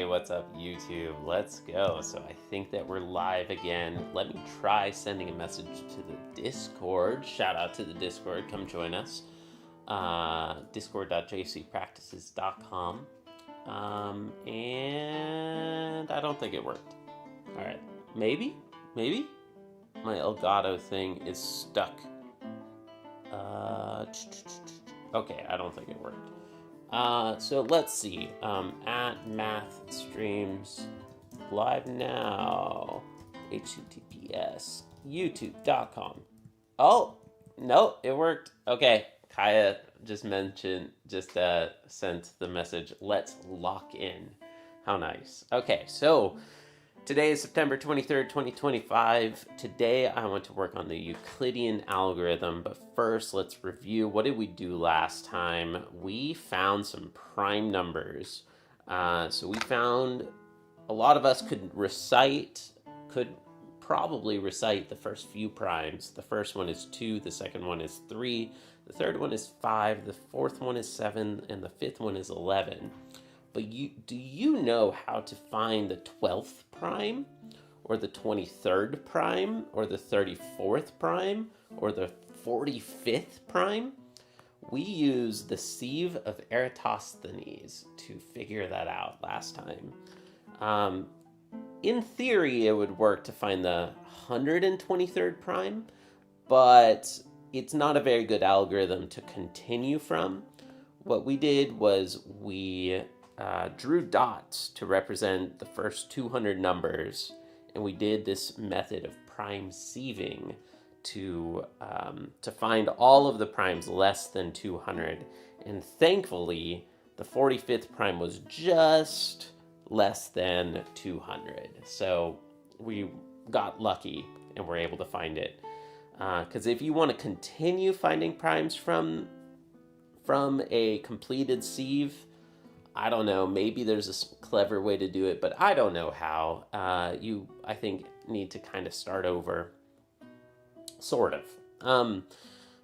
what's up, YouTube? Let's go. So I think that we're live again. Let me try sending a message to the Discord. Shout out to the Discord. Come join us. Discord.jcpractices.com. And I don't think it worked. All right. Maybe? My Elgato thing is stuck. Okay, I don't think it worked. So let's see. At Math Streams live now. HTTPS YouTube.com. Oh, no, it worked. Okay, Kaya just sent the message. Let's lock in. How nice. Okay, so today is September 23rd, 2025. Today I want to work on the Euclidean algorithm, but first let's review. What did we do last time? We found some prime numbers. So we found a lot of us could probably recite the first few primes. The first one is 2, the second one is 3, the third one is 5, the fourth one is 7, and the fifth one is 11. But do you know how to find the 12th prime, or the 23rd prime, or the 34th prime, or the 45th prime? We used the sieve of Eratosthenes to figure that out last time. In theory, it would work to find the 123rd prime, but it's not a very good algorithm to continue from. What we did was we drew dots to represent the first 200 numbers, and we did this method of prime sieving to find all of the primes less than 200. And thankfully, the 45th prime was just less than 200. So we got lucky and were able to find it. Because if you want to continue finding primes from a completed sieve, I don't know, maybe there's a clever way to do it, but I don't know how. You, I think, need to kind of start over. Sort of.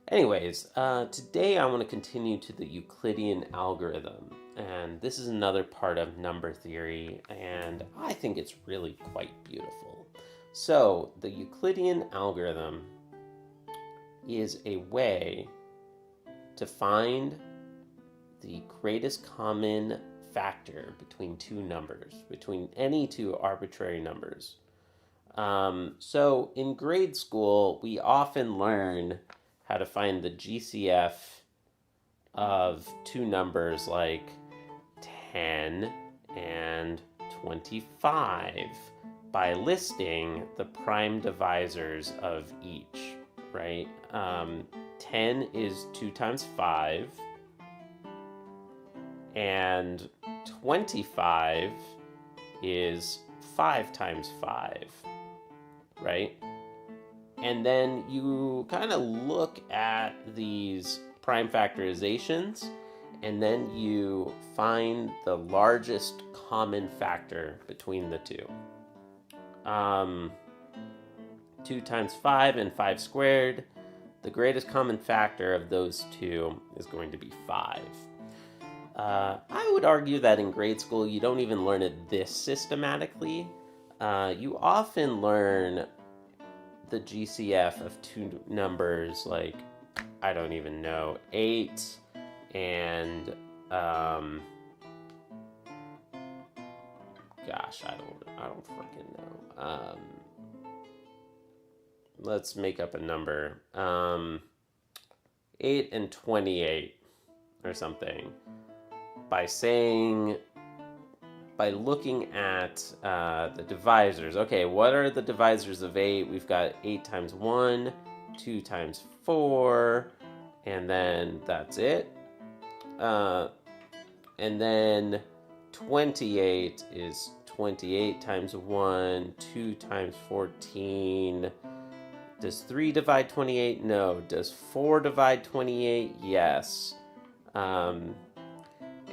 Anyways, today I want to continue to the Euclidean algorithm. And this is another part of number theory, and I think it's really quite beautiful. So, the Euclidean algorithm is a way to find the greatest common factor between two numbers, between any two arbitrary numbers. So in grade school, we often learn how to find the GCF of two numbers like 10 and 25 by listing the prime divisors of each, right? 10 is 2 times 5. And 25 is 5 times 5, right? And then you kind of look at these prime factorizations, and then you find the largest common factor between the two. 2 times 5 and 5 squared, the greatest common factor of those two is going to be 5. I would argue that in grade school, you don't even learn it this systematically. You often learn the GCF of two numbers like, I don't even know, 8 and, gosh, I don't freaking know. Let's make up a number. 8 and 28 or something. By looking at the divisors. Okay, what are the divisors of 8? We've got 8 times 1, 2 times 4, and then that's it. And then 28 is 28 times 1, 2 times 14. Does 3 divide 28? No. Does 4 divide 28? Yes.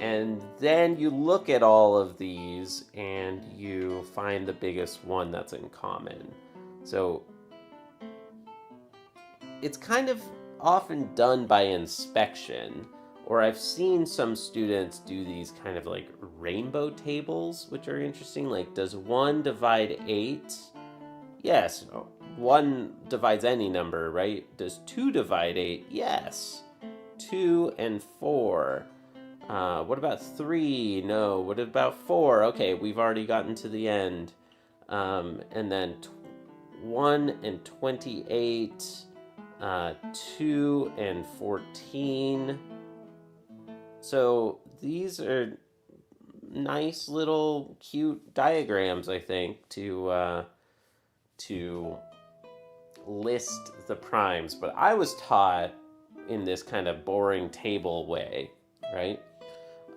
And then you look at all of these and you find the biggest one that's in common. So it's kind of often done by inspection. Or I've seen some students do these kind of like rainbow tables, which are interesting. Like, does 1 divide 8? Yes. 1 divides any number, right? Does 2 divide 8? Yes. 2 and 4. What about 3? No. What about 4? Okay, we've already gotten to the end. And then 1 and 28. 2 and 14. So these are nice little cute diagrams, I think, to list the primes. But I was taught in this kind of boring table way, right?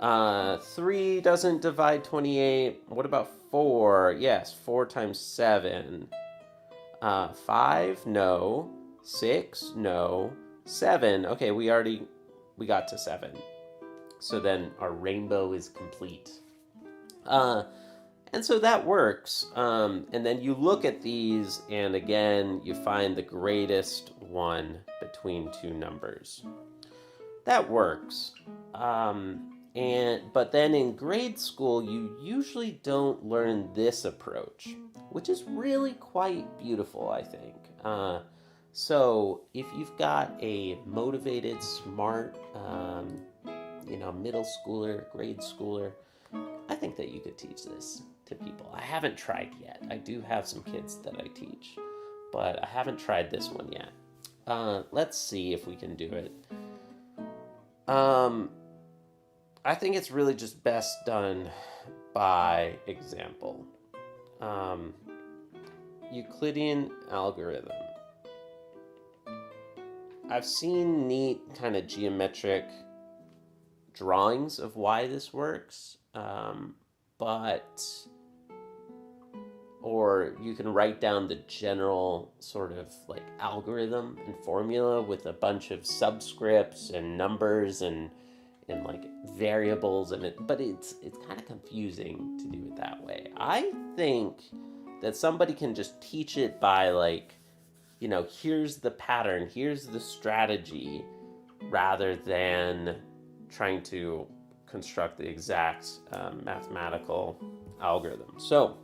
3 doesn't divide 28. What about 4? Yes, 4 times 7. 5? No. 6? No. 7. Okay, we got to 7. So then our rainbow is complete. And so that works. And then you look at these, and again, you find the greatest one between 2 numbers. That works. But then in grade school, you usually don't learn this approach, which is really quite beautiful, I think. So if you've got a motivated, smart, middle schooler, grade schooler, I think that you could teach this to people. I haven't tried yet. I do have some kids that I teach, but I haven't tried this one yet. Let's see if we can do it. I think it's really just best done by example. Euclidean algorithm. I've seen neat kind of geometric drawings of why this works, or you can write down the general sort of like algorithm and formula with a bunch of subscripts and numbers and like variables but it's kind of confusing to do it that way. I think that somebody can just teach it by like, here's the pattern, here's the strategy, rather than trying to construct the exact mathematical algorithm. So,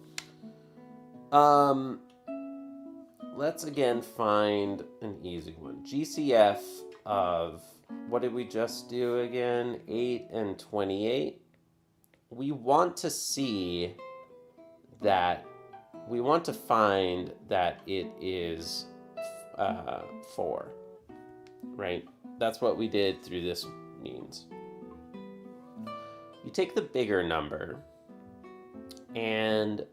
let's again find an easy one. GCF of, what did we just do again? 8 and 28. We want to find that it is 4, right? That's what we did through this means. You take the bigger number and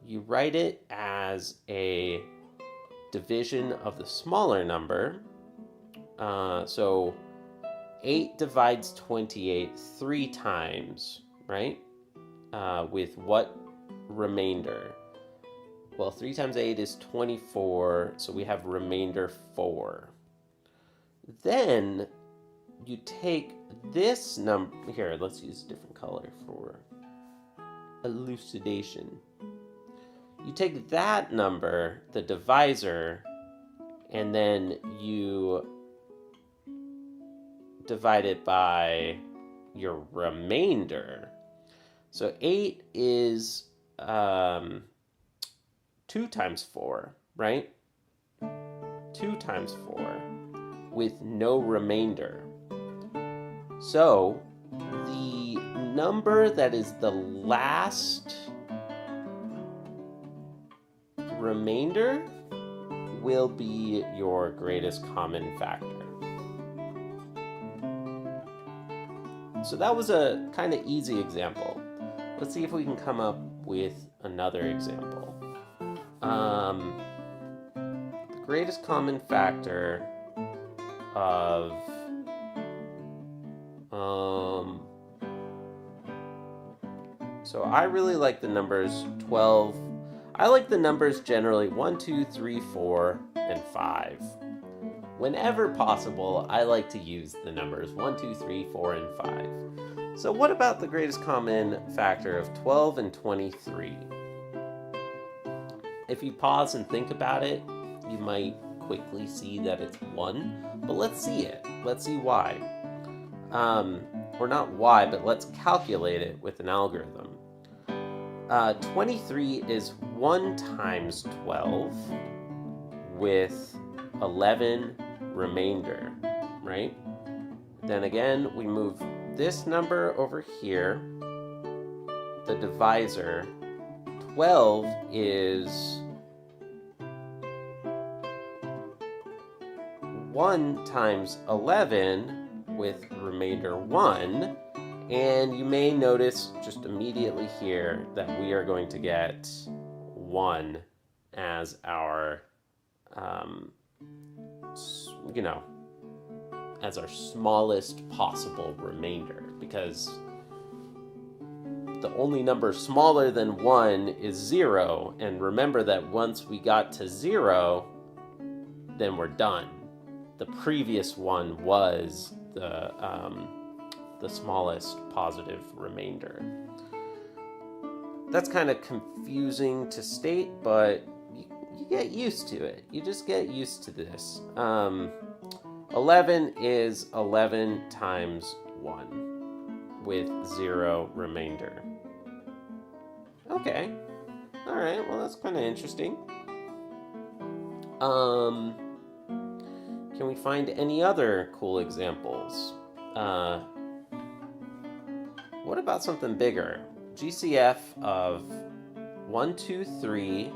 you write it as a division of the smaller number. So 8 divides 28 3 times, right? With what remainder? Well, 3 times 8 is 24, so we have remainder 4. Then you take this number, here, let's use a different color for elucidation. You take that number, the divisor, and then you divide it by your remainder. So 8 is 2 times 4, right? 2 times 4 with no remainder. So the number that is the last remainder will be your greatest common factor. So that was a kind of easy example. Let's see if we can come up with another example. The greatest common factor of so I really like the numbers 12. I like the numbers generally 1, 2, 3, 4, and 5. Whenever possible, I like to use the numbers 1, 2, 3, 4, and 5. So what about the greatest common factor of 12 and 23? If you pause and think about it, you might quickly see that it's 1, but let's see it. Let's see why. or not why, but let's calculate it with an algorithm. 23 is 1 times 12 with 11 remainder, right? Then again, we move this number over here, the divisor. 12 is 1 times 11 with remainder 1. And you may notice just immediately here that we are going to get 1 as our, as our smallest possible remainder, because the only number smaller than 1 is 0. And remember that once we got to 0, then we're done. The previous one was the smallest positive remainder. That's kind of confusing to state, but you get used to it. You just get used to this. 11 is 11 times 1 with 0 remainder. Okay. All right, well, that's kind of interesting. Can we find any other cool examples? What about something bigger? GCF of 1, 2, 3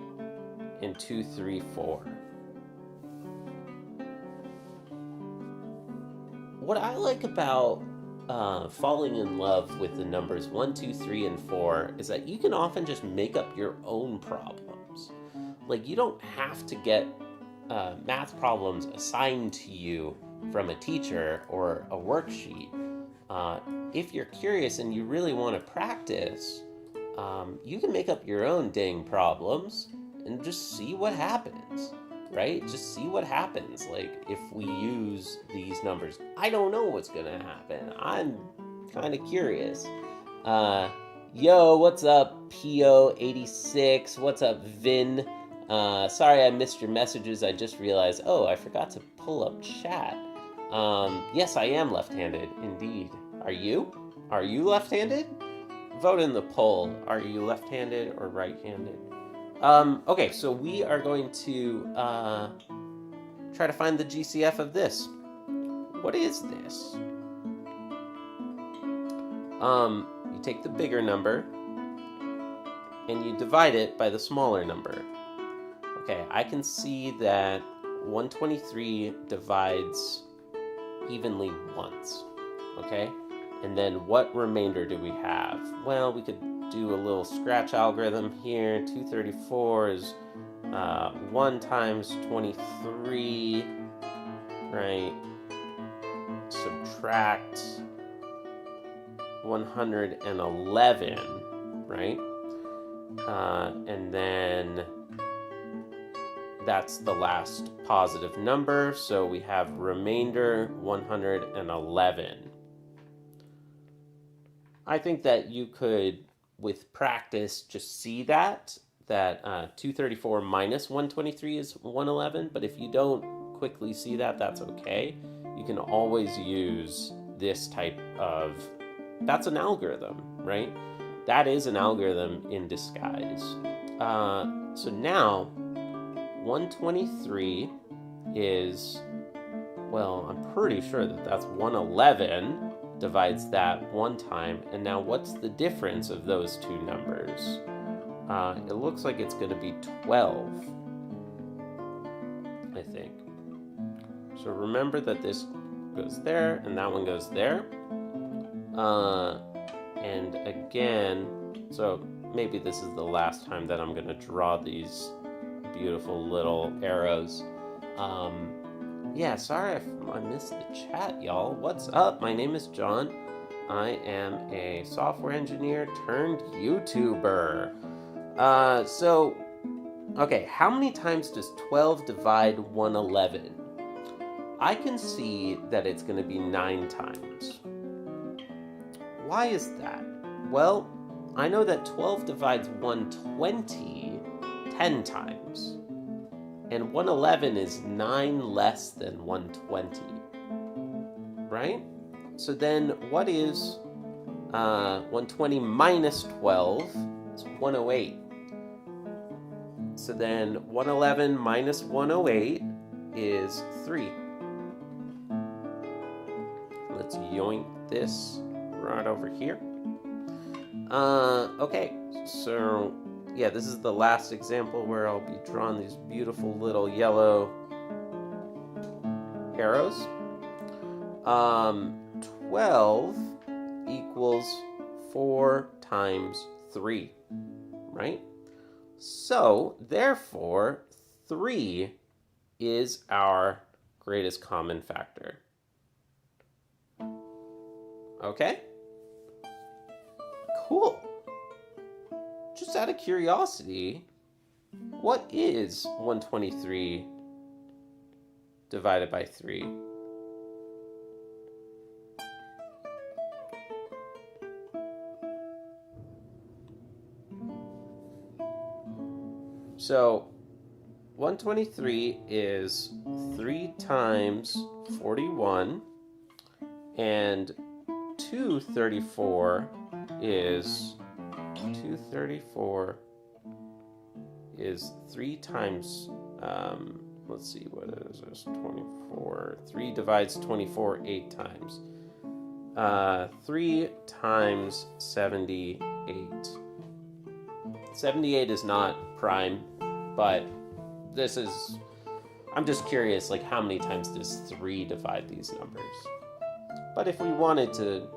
and 2, 3, 4. What I like about falling in love with the numbers 1, 2, 3, and 4 is that you can often just make up your own problems. Like, you don't have to get math problems assigned to you from a teacher or a worksheet. If you're curious and you really want to practice, you can make up your own dang problems and just see what happens, right? Just see what happens. Like, if we use these numbers, I don't know what's going to happen. I'm kind of curious. Yo, what's up, PO86? What's up, Vin? Sorry I missed your messages. I just realized, I forgot to pull up chat. Yes, I am left-handed, indeed. Are you? Are you left-handed? Vote in the poll. Are you left-handed or right-handed? Okay, so we are going to try to find the GCF of this. What is this? You take the bigger number and you divide it by the smaller number. Okay, I can see that 123 divides evenly once, okay? And then what remainder do we have? Well, we could do a little scratch algorithm here. 234 is 1 times 23, right? Subtract 111, right? And then that's the last positive number, so we have remainder 111. I think that you could, with practice, just see that 234 minus 123 is 111, but if you don't quickly see that, that's okay. You can always use this type of, that's an algorithm, right? That is an algorithm in disguise. So now, 123 is, well, I'm pretty sure that that's 111 divides that one time. And now what's the difference of those two numbers? It looks like it's going to be 12, I think. So remember that this goes there and that one goes there. And again, so maybe this is the last time that I'm going to draw these beautiful little arrows. Yeah, sorry I missed the chat, y'all. What's up? My name is John. I am a software engineer turned YouTuber. Okay, how many times does 12 divide 111? I can see that it's going to be 9 times. Why is that? Well, I know that 12 divides 120 10 times. And 111 is 9 less than 120. Right? So then what is 120 minus 12? It's 108. So then 111 minus 108 is 3. Let's yoink this right over here. Okay, so yeah, this is the last example where I'll be drawing these beautiful little yellow arrows. 12 equals 4 times 3, right? So, therefore, 3 is our greatest common factor. Okay? Cool. Just out of curiosity, what is 123 divided by 3? So 123 is 3 times 41, and 234 is 3 times, let's see, what is this, 24, 3 divides 24 8 times. 3 times 78. 78 is not prime, but this is, I'm just curious, like how many times does 3 divide these numbers? But if we wanted to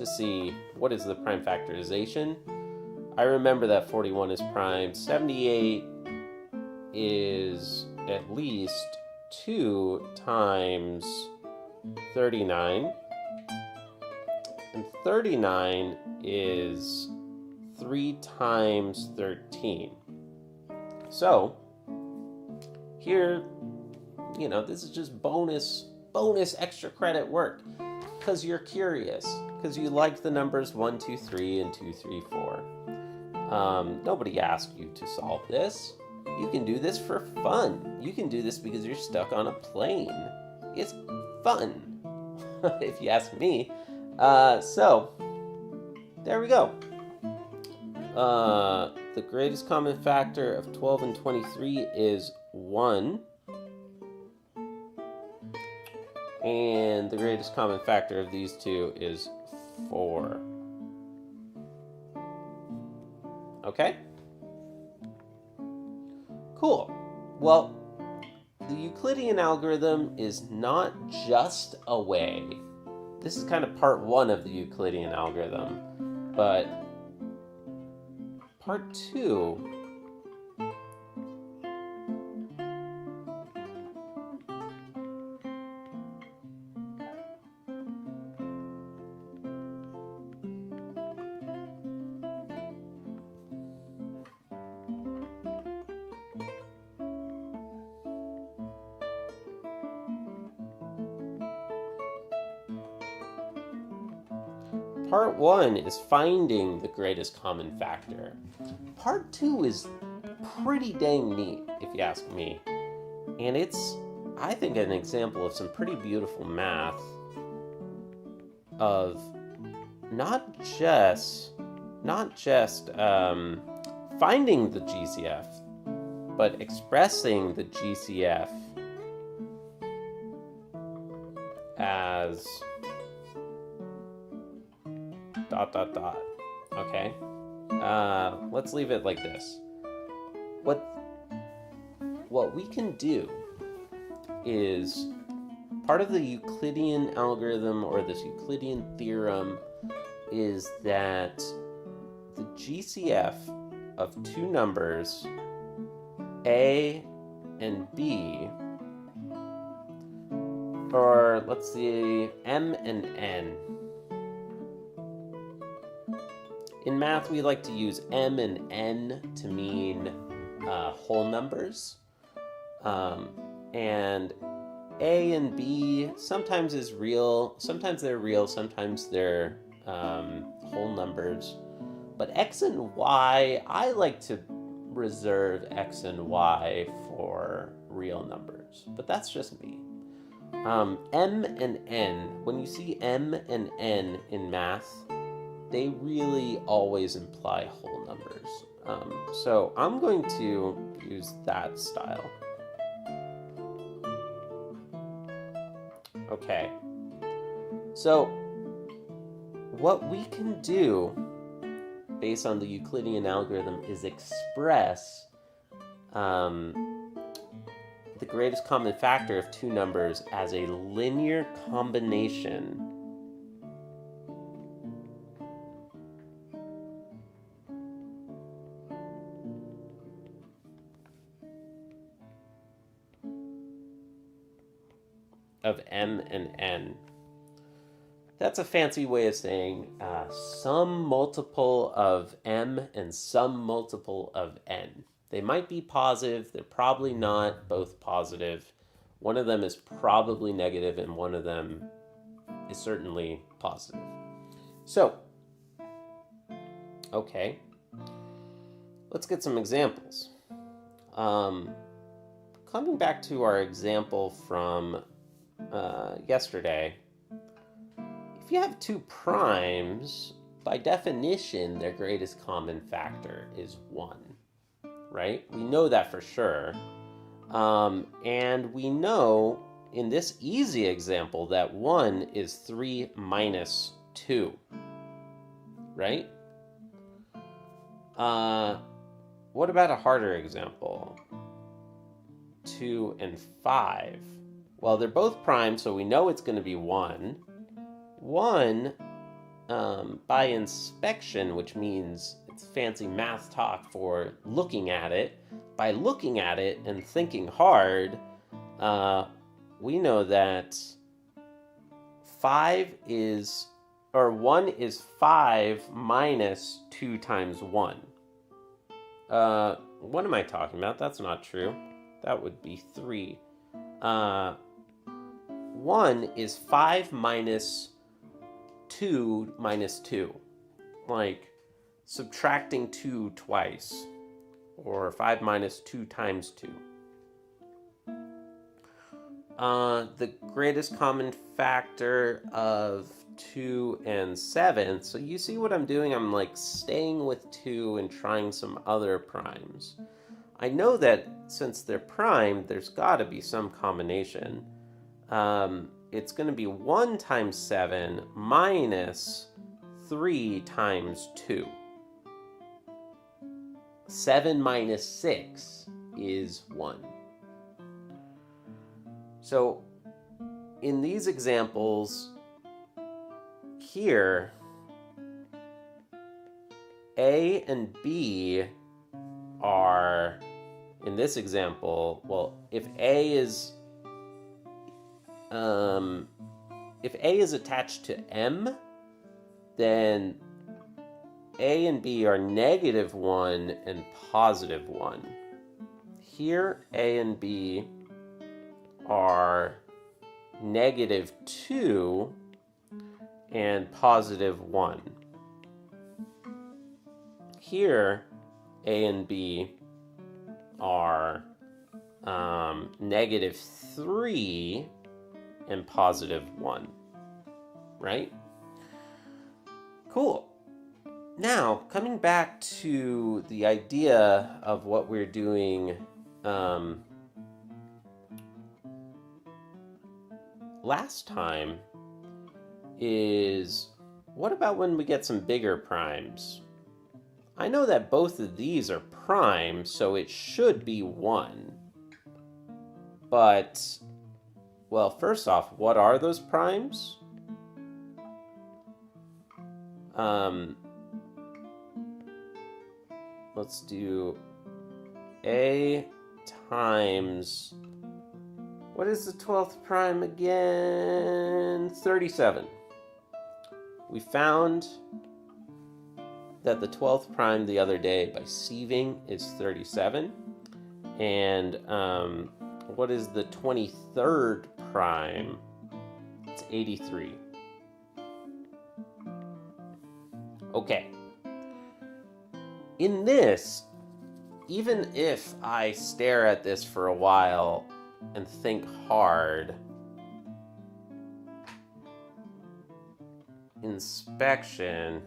see what is the prime factorization, I remember that 41 is prime, 78 is at least 2 times 39, and 39 is 3 times 13. So here, this is just bonus extra credit work because you're curious, because you like the numbers 1, 2, 3, and 2, 3, 4. Nobody asked you to solve this. You can do this for fun. You can do this because you're stuck on a plane. It's fun, if you ask me. So, there we go. The greatest common factor of 12 and 23 is 1. And the greatest common factor of these two is 4. Okay? Cool. Well, the Euclidean algorithm is not just a way. This is kind of part 1 of the Euclidean algorithm. But part 2... Part 1 is finding the greatest common factor. Part 2 is pretty dang neat, if you ask me. And it's, I think, an example of some pretty beautiful math of not just finding the GCF, but expressing the GCF as ... Okay? Let's leave it like this. What we can do is, part of the Euclidean algorithm, or this Euclidean theorem, is that the GCF of two numbers, A and B, or let's see, M and N. In math, we like to use M and N to mean whole numbers. And A and B sometimes is real, sometimes they're real, sometimes they're whole numbers. But X and Y, I like to reserve X and Y for real numbers. But that's just me. M and N, when you see M and N in math, they really always imply whole numbers. So I'm going to use that style. Okay. So what we can do based on the Euclidean algorithm is express the greatest common factor of two numbers as a linear combination of M and N. That's a fancy way of saying some multiple of M and some multiple of N. They might be positive, they're probably not both positive. One of them is probably negative and one of them is certainly positive. So, okay, let's get some examples. Coming back to our example from yesterday, if you have two primes, by definition, their greatest common factor is 1, right? We know that for sure. And we know in this easy example that 1 is 3 minus 2, right? What about a harder example? 2 and 5. Well, they're both primes, so we know it's going to be 1. 1, by inspection, which means it's fancy math talk for looking at it. By looking at it and thinking hard, we know that 1 is 5 minus 2 times 1. What am I talking about? That's not true. That would be 3. 1 is 5 minus 2 minus 2. Like subtracting 2 twice. Or 5 minus 2 times 2. The greatest common factor of 2 and 7. So you see what I'm doing? I'm like staying with 2 and trying some other primes. I know that since they're prime, there's got to be some combination. It's going to be 1 times 7 minus 3 times 2. 7 minus 6 is 1. So in these examples here, A and B are, in this example, well, if A is attached to M, then A and B are negative 1 and positive 1. Here, A and B are negative 2 and positive 1. Here, A and B are negative 3 and positive 1, right? Cool. Now, coming back to the idea of what we're doing last time is, what about when we get some bigger primes? I know that both of these are prime, so it should be 1. But, well, first off, what are those primes? Let's do A times, what is the 12th prime again? 37. We found that the 12th prime the other day by sieving is 37. And what is the 23rd prime? It's 83. Okay. In this, even if I stare at this for a while and think hard, inspection,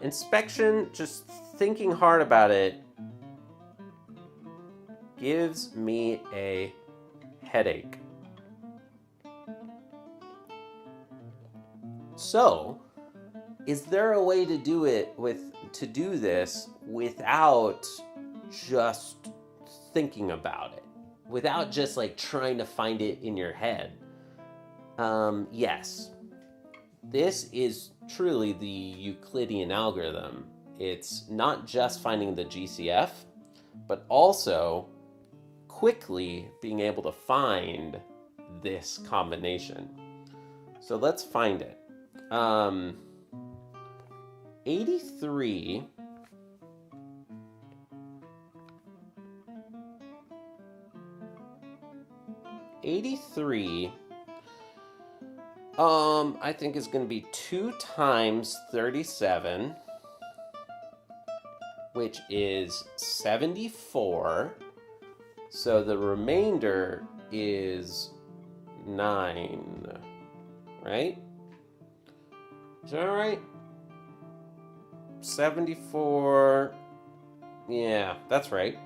inspection, just thinking hard about it, gives me a headache. So, is there a way to do this without just thinking about it? Without just like trying to find it in your head? Yes. This is truly the Euclidean algorithm. It's not just finding the GCF, but also quickly being able to find this combination. So let's find it. 83 I think is going to be 2 times 37, which is 74. So the remainder is 9, right? Is that right? 74, yeah, that's right.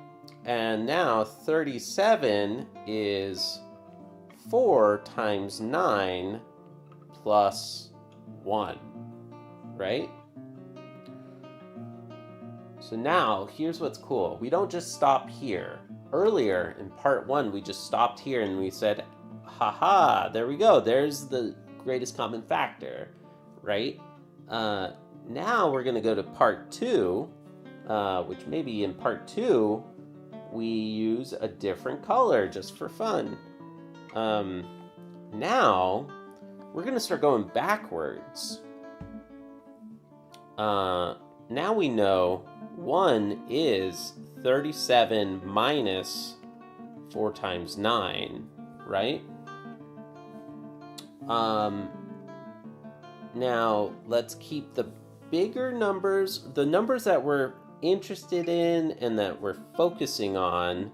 And now 37 is 4 times 9 plus 1, right? So now, here's what's cool. We don't just stop here. Earlier, in part 1, we just stopped here and we said, haha, there we go. There's the greatest common factor, right? Now we're going to go to part 2, which maybe in part 2, we use a different color just for fun. Now, we're going to start going backwards. Now we know 1 is 37 minus 4 times 9, right? Now, let's keep the bigger numbers, the numbers that we're interested in and that we're focusing on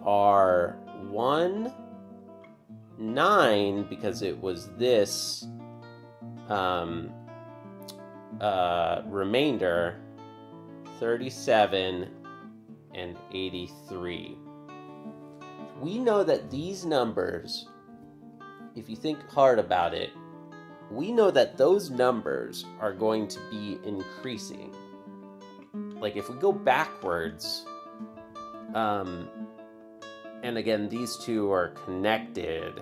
are 1, 9, because it was this remainder, 37, and 83. We know that these numbers, if you think hard about it, we know that those numbers are going to be increasing. Like if we go backwards, and again, these two are connected,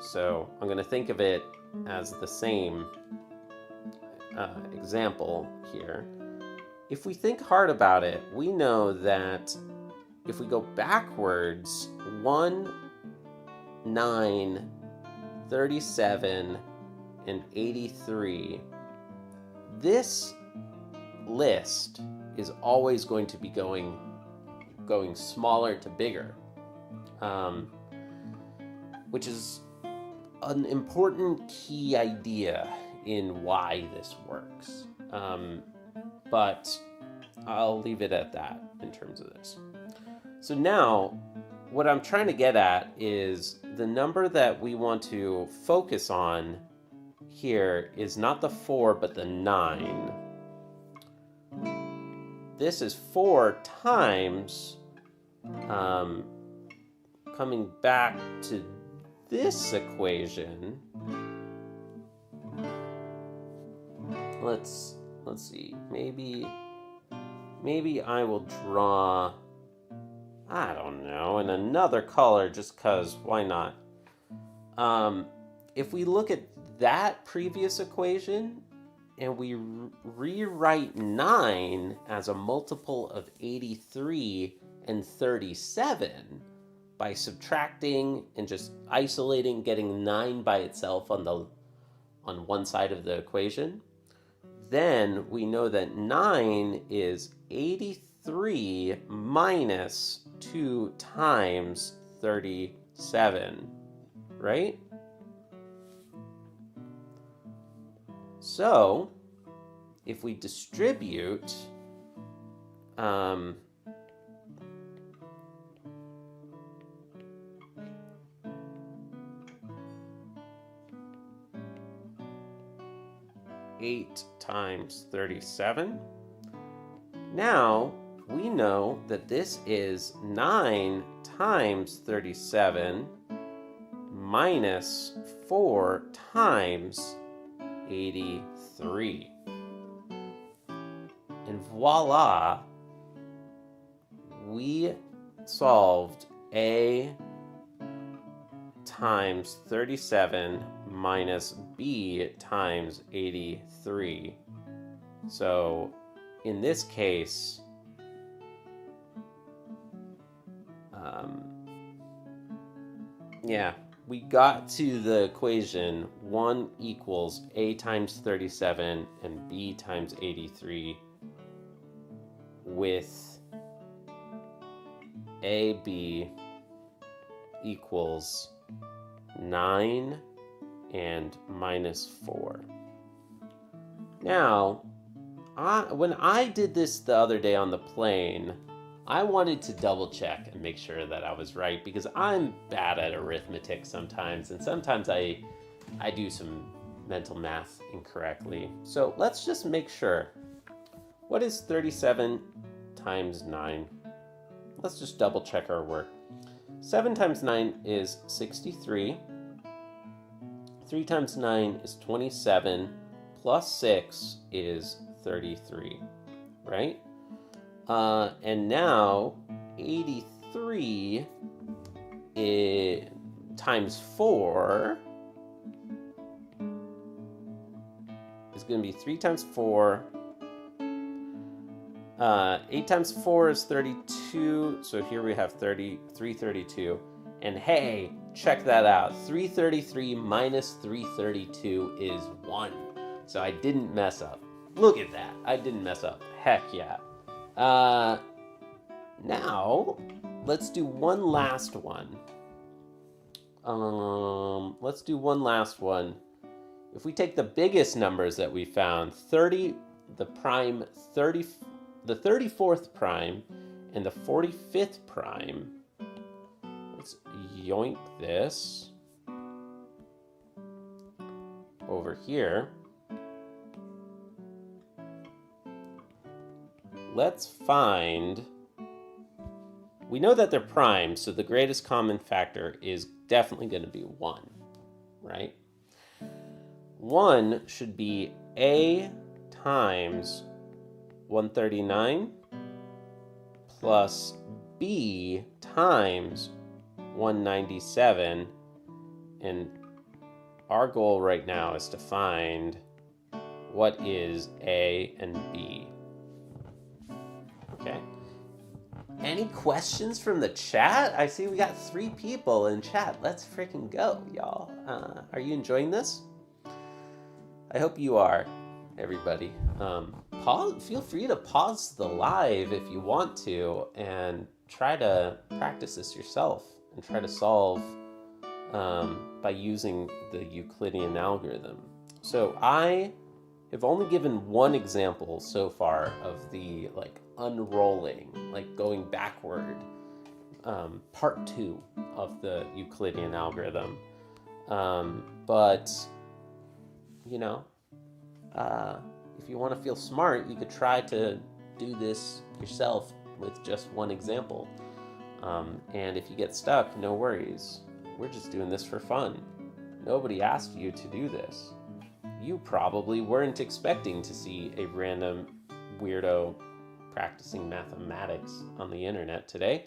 so I'm going to think of it as the same example here. If we think hard about it, we know that if we go backwards, 1, 9, 37, and 83, this list is always going to be going smaller to bigger, which is an important key idea in why this works. But I'll leave it at that in terms of this. So now, what I'm trying to get at is the number that we want to focus on here is not the 4, but the 9. This is 4 times, coming back to this equation, let's see, maybe I will draw, I don't know, in another color just because, why not? If we look at that previous equation and we rewrite 9 as a multiple of 83 and 37 by subtracting and just isolating, getting 9 by itself on one side of the equation, then we know that 9 is 83 minus 2 times 37. right? So, if we distribute 8 times 37, now we know that this is 9 times 37 minus 4 times 83. And voila, we solved A times 37 minus B times 83. So in this case, yeah, we got to the equation 1 equals A times 37 and B times 83 with AB equals 9 and minus 4. Now, when I did this the other day on the plane, I wanted to double check and make sure that I was right because I'm bad at arithmetic sometimes, and sometimes I do some mental math incorrectly. So let's just make sure. What is 37 times 9? Let's just double check our work. 7 times 9 is 63. 3 times 9 is 27. Plus 6 is 33, right? And now 83 times 4 is going to be 3 times 4. 8 times 4 is 32. So here we have 332. And hey, check that out. 333 minus 332 is 1. So I didn't mess up. Look at that. I didn't mess up. Heck yeah. Now, let's do one last one. Let's do one last one. If we take the biggest numbers that we found, 30, the 34th prime and the 45th prime, let's yoink this over here. Let's find, we know that they're prime, so the greatest common factor is definitely going to be 1, right? 1 should be A times 139 plus B times 197, and our goal right now is to find what is A and B. Okay. Any questions from the chat? I see we got 3 people in chat. Let's freaking go, y'all. Are you enjoying this? I hope you are, everybody. Feel free to pause the live if you want to and try to practice this yourself and try to solve by using the Euclidean algorithm. So I have only given one example so far of the unrolling, going backward, part 2 of the Euclidean algorithm. But if you want to feel smart, you could try to do this yourself with just one example. And if you get stuck, no worries. We're just doing this for fun. Nobody asked you to do this. You probably weren't expecting to see a random weirdo practicing mathematics on the internet today.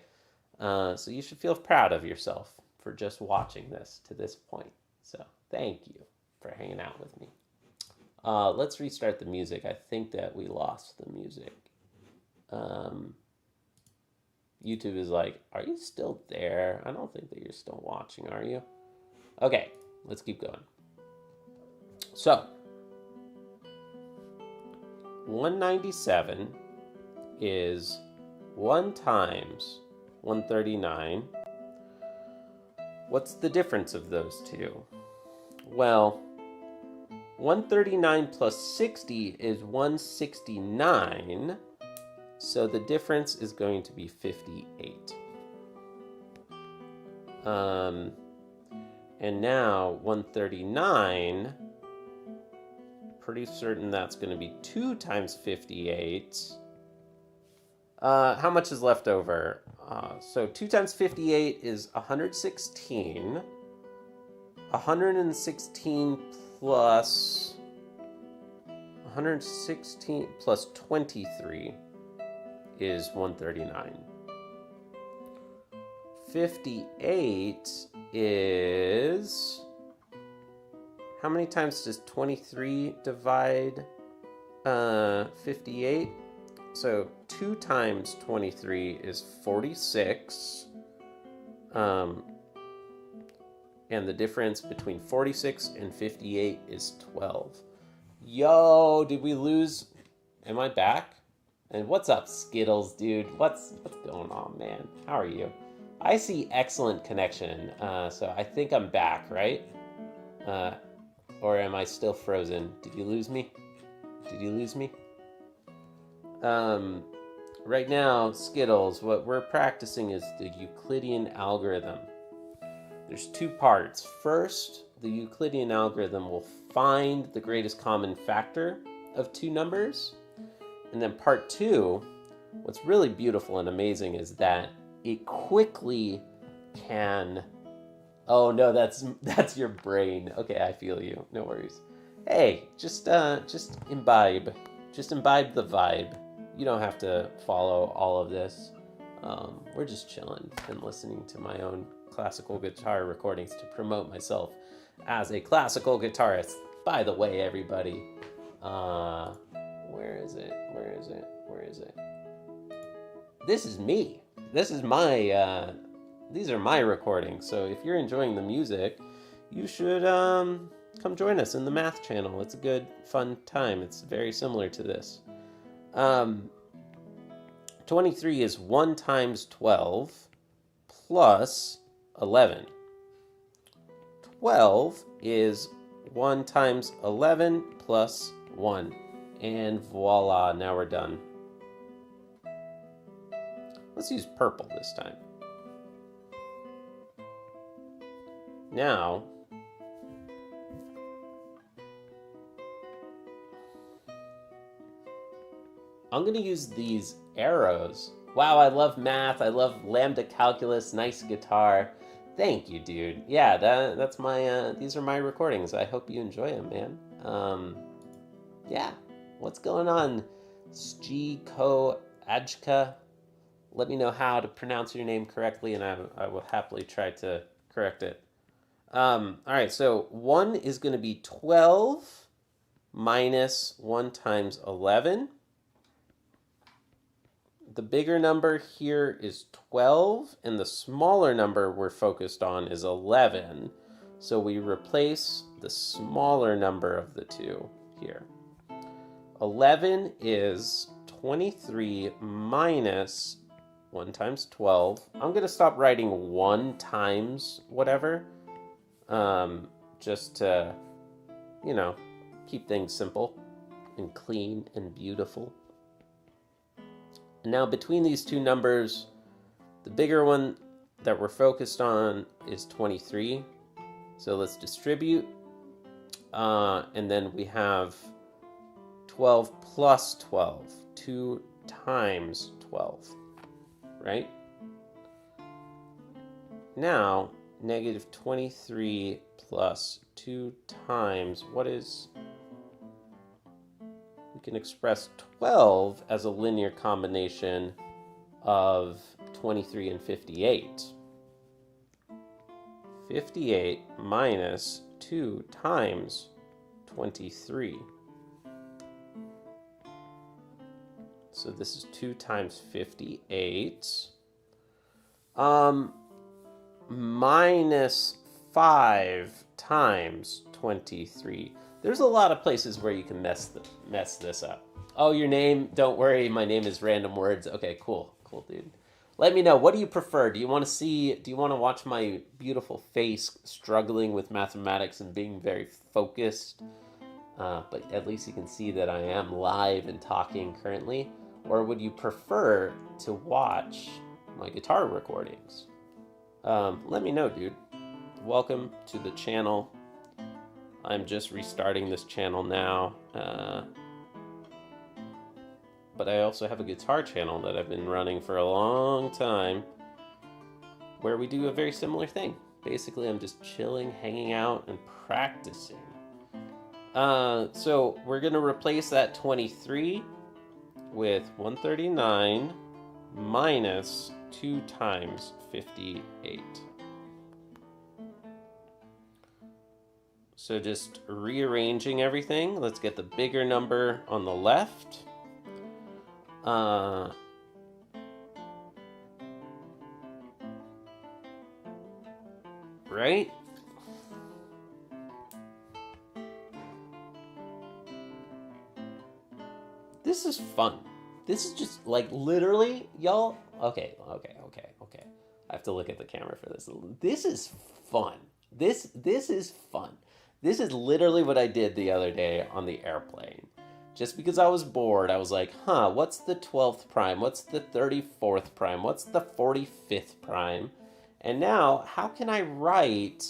So you should feel proud of yourself for just watching this to this point. So thank you for hanging out with me. Let's restart the music. I think that we lost the music. YouTube is like, are you still there? I don't think that you're still watching, are you? Okay, let's keep going. So, 197 is 1 times 139. What's the difference of those two? Well, 139 plus 60 is 169, so the difference is going to be 58. And now 139, pretty certain that's going to be 2 times 58. How much is left over? So 2 times 58 is 116. 116 plus 23 is 139. 58 is... How many times does 23 divide 58? So 2 times 23 is 46. And the difference between 46 and 58 is 12. Yo, did we lose? Am I back? And what's up, Skittles, dude? What's going on, man? How are you? I see excellent connection, so I think I'm back, right? Or am I still frozen? Did you lose me? Did you lose me? Right now, Skittles, what we're practicing is the Euclidean algorithm. There's 2 parts. First, the Euclidean algorithm will find the greatest common factor of 2 numbers. And then part 2, what's really beautiful and amazing is that it quickly can... Oh no, that's your brain. Okay, I feel you. No worries. Hey, just imbibe. Just imbibe the vibe. You don't have to follow all of this. We're just chilling and listening to my own classical guitar recordings to promote myself as a classical guitarist. By the way, everybody, where is it? This is me. This is my, these are my recordings. So if you're enjoying the music, you should come join us in the math channel. It's a good, fun time. It's very similar to this. 23 is 1 times 12 plus 11. 12 is 1 times 11 plus 1. And voila, now we're done. Let's use purple this time. Now, I'm going to use these arrows. Wow, I love math. I love lambda calculus. Nice guitar. Thank you, dude. Yeah, that's my, these are my recordings. I hope you enjoy them, man. Yeah, what's going on? Ko Ajka. Let me know how to pronounce your name correctly, and I will happily try to correct it. All right, so 1 is going to be 12 minus 1 times 11. The bigger number here is 12, and the smaller number we're focused on is 11. So we replace the smaller number of the two here. 11 is 23 minus 1 times 12. I'm going to stop writing 1 times whatever, just to, you know, keep things simple and clean and beautiful. Now, between these two numbers, the bigger one that we're focused on is 23. So let's distribute. And then we have 12 plus 12, 2 times 12, right? Now, negative 23 plus 2 times, what is... We can express 12 as a linear combination of 23 and 58. 58 minus 2 times 23. So this is 2 times 58. Minus 5 times 23. There's a lot of places where you can mess this up. Oh, your name? Don't worry, my name is Random Words. Okay, cool, dude. Let me know. What do you prefer? Do you want to watch my beautiful face struggling with mathematics and being very focused? But at least you can see that I am live and talking currently. Or would you prefer to watch my guitar recordings? Let me know, dude. Welcome to the channel. I'm just restarting this channel now. But I also have a guitar channel that I've been running for a long time where we do a very similar thing. Basically, I'm just chilling, hanging out, and practicing. So we're going to replace that 23 with 139 minus 2 times 58. So just rearranging everything. Let's get the bigger number on the left. Right? This is fun. This is just like literally, y'all. Okay. I have to look at the camera for this. This is fun. This is fun. This is literally what I did the other day on the airplane. Just because I was bored, I was like, what's the 12th prime? What's the 34th prime? What's the 45th prime? And now, how can I write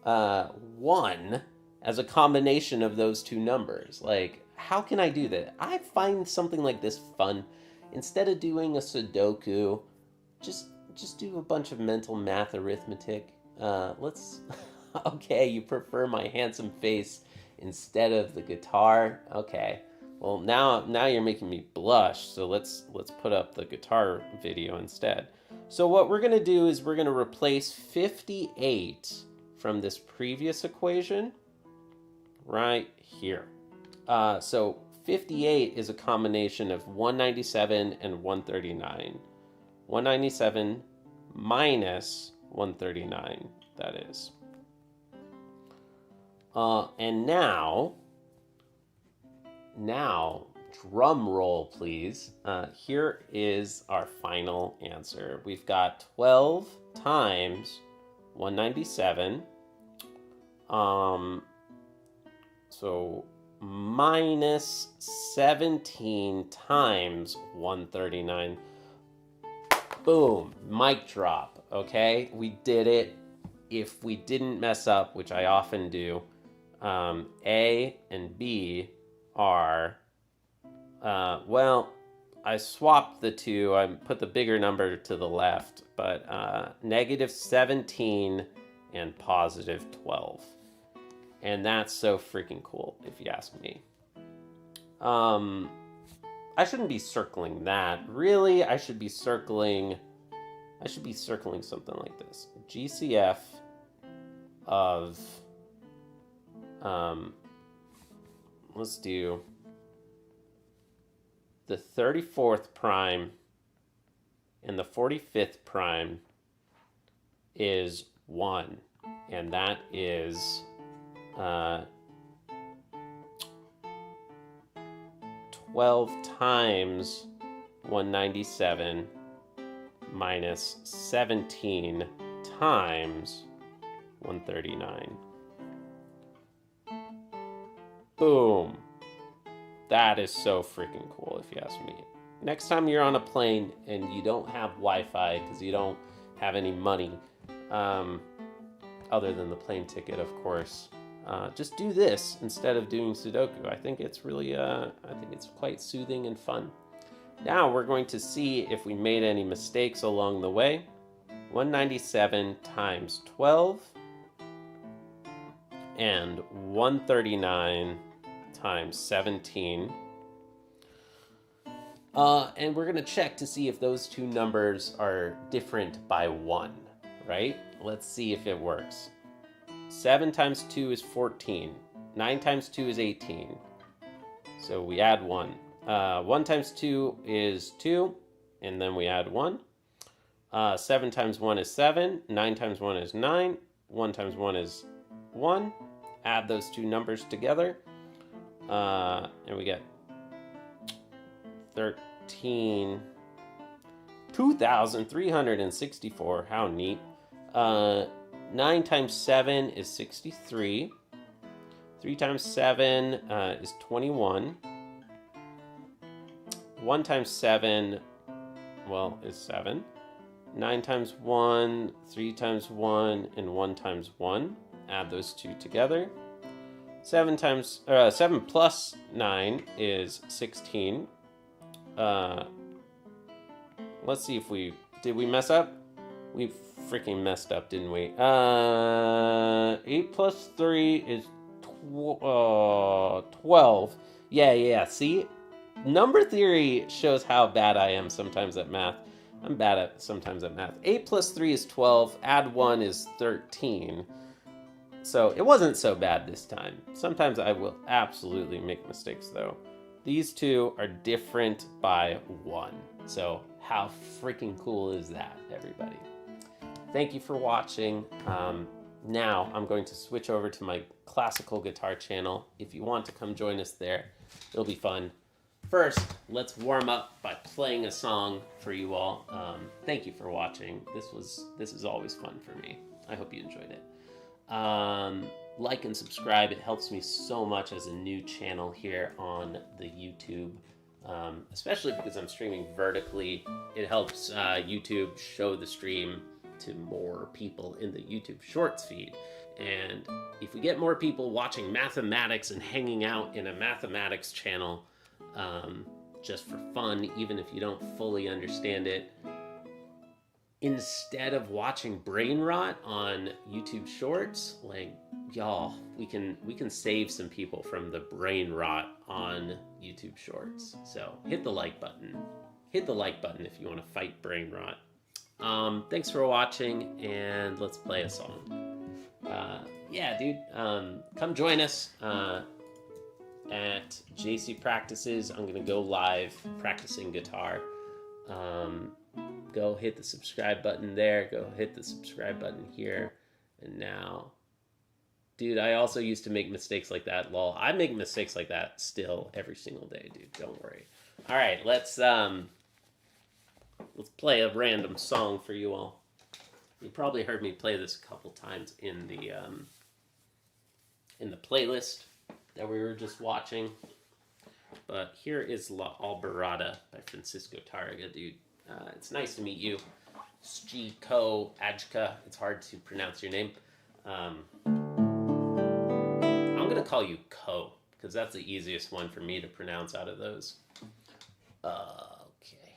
1 as a combination of those two numbers? Like, how can I do that? I find something like this fun. Instead of doing a Sudoku, just do a bunch of mental math arithmetic. Okay, you prefer my handsome face instead of the guitar. Okay. Well, now you're making me blush. So let's put up the guitar video instead. So what we're going to do is we're going to replace 58 from this previous equation right here. So 58 is a combination of 197 and 139. 197 minus 139, that is. And now, drum roll, please. Here is our final answer. We've got 12 times 197. So minus 17 times 139. Boom, mic drop, okay? We did it. If we didn't mess up, which I often do, A and B are, well, I swapped the two. I put the bigger number to the left, but negative 17 and positive 12. And that's so freaking cool, if you ask me. I shouldn't be circling that. Really, I should be circling something like this. GCF of, let's do the 34th prime and the 45th prime is 1. And that is 12 times 197 minus 17 times 139. Boom. That is so freaking cool, if you ask me. Next time you're on a plane and you don't have Wi-Fi because you don't have any money, other than the plane ticket, of course, just do this instead of doing Sudoku. I think it's really, I think it's quite soothing and fun. Now we're going to see if we made any mistakes along the way. 197 times 12 and 139 times 17. And we're going to check to see if those two numbers are different by 1, right? Let's see if it works. 7 times 2 is 14. 9 times 2 is 18. So we add 1. 1 times 2 is 2, and then we add 1. 7 times 1 is 7. 9 times 1 is 9. 1 times 1 is 1. Add those two numbers together, and we get 13 2,364. How neat. 9 times 7 is 63. 3 times 7 is 21. 1 times 7, well, is 7. 9 times 1, 3 times 1, and 1 times 1. Add those two together. 7 plus 9 is 16. Let's see if did we mess up? We freaking messed up, didn't we? 8 plus 3 is 12. Yeah, see? Number theory shows how bad I am sometimes at math. I'm bad sometimes at math. 8 plus 3 is 12. Add 1 is 13. So it wasn't so bad this time. Sometimes I will absolutely make mistakes, though. These two are different by 1. So how freaking cool is that, everybody? Thank you for watching. Now I'm going to switch over to my classical guitar channel. If you want to come join us there, it'll be fun. First, let's warm up by playing a song for you all. Thank you for watching. This is always fun for me. I hope you enjoyed it. Like and subscribe. It helps me so much as a new channel here on the YouTube, especially because I'm streaming vertically. It helps YouTube show the stream to more people in the YouTube Shorts feed. And if we get more people watching mathematics and hanging out in a mathematics channel, just for fun, even if you don't fully understand it, instead of watching brain rot on YouTube Shorts, like, y'all, we can save some people from the brain rot on YouTube Shorts. So hit the like button. Hit the like button if you want to fight brain rot. Thanks for watching, and let's play a song. Yeah, dude, come join us at JC Practices. I'm gonna go live practicing guitar. Go hit the subscribe button there. Go hit the subscribe button here. And now, dude, I also used to make mistakes like that. Lol, I make mistakes like that still every single day, dude. Don't worry. All right, let's play a random song for you all. You probably heard me play this a couple times in the playlist that we were just watching. But here is La Alborada by Francisco Tárrega, dude. It's nice to meet you. Stico Ajka. It's hard to pronounce your name. I'm going to call you Ko, because that's the easiest one for me to pronounce out of those. Okay.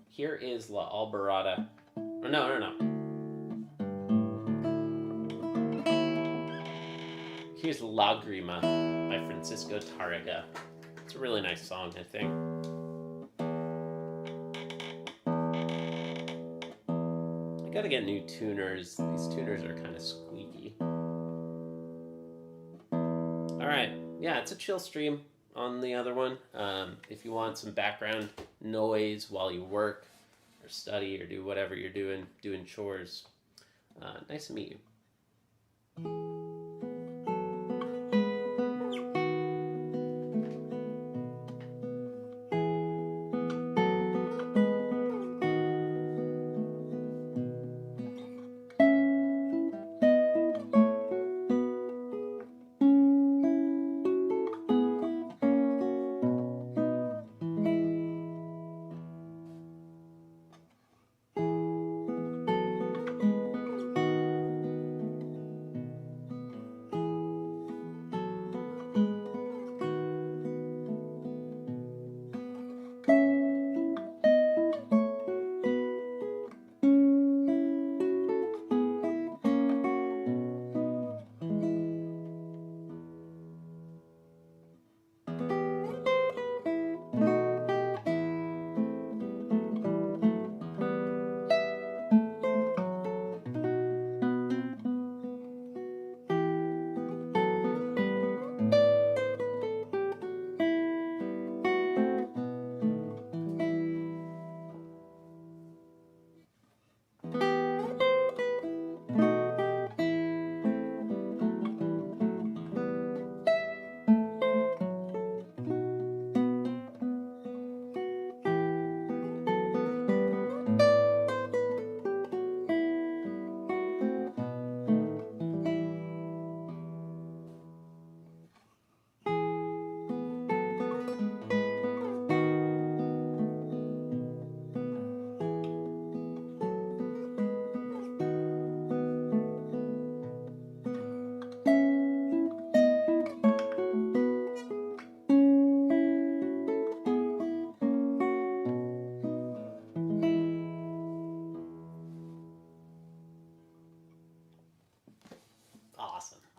Here is La Alborada. Oh, no. Here's Lagrima by Francisco Tárrega. It's a really nice song, I think. I gotta get new tuners. These tuners are kind of squeaky. Alright, yeah, it's a chill stream on the other one. If you want some background noise while you work or study or do whatever you're doing chores, nice to meet you.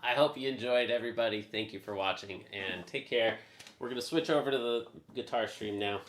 I hope you enjoyed, everybody. Thank you for watching, and take care. We're going to switch over to the guitar stream now.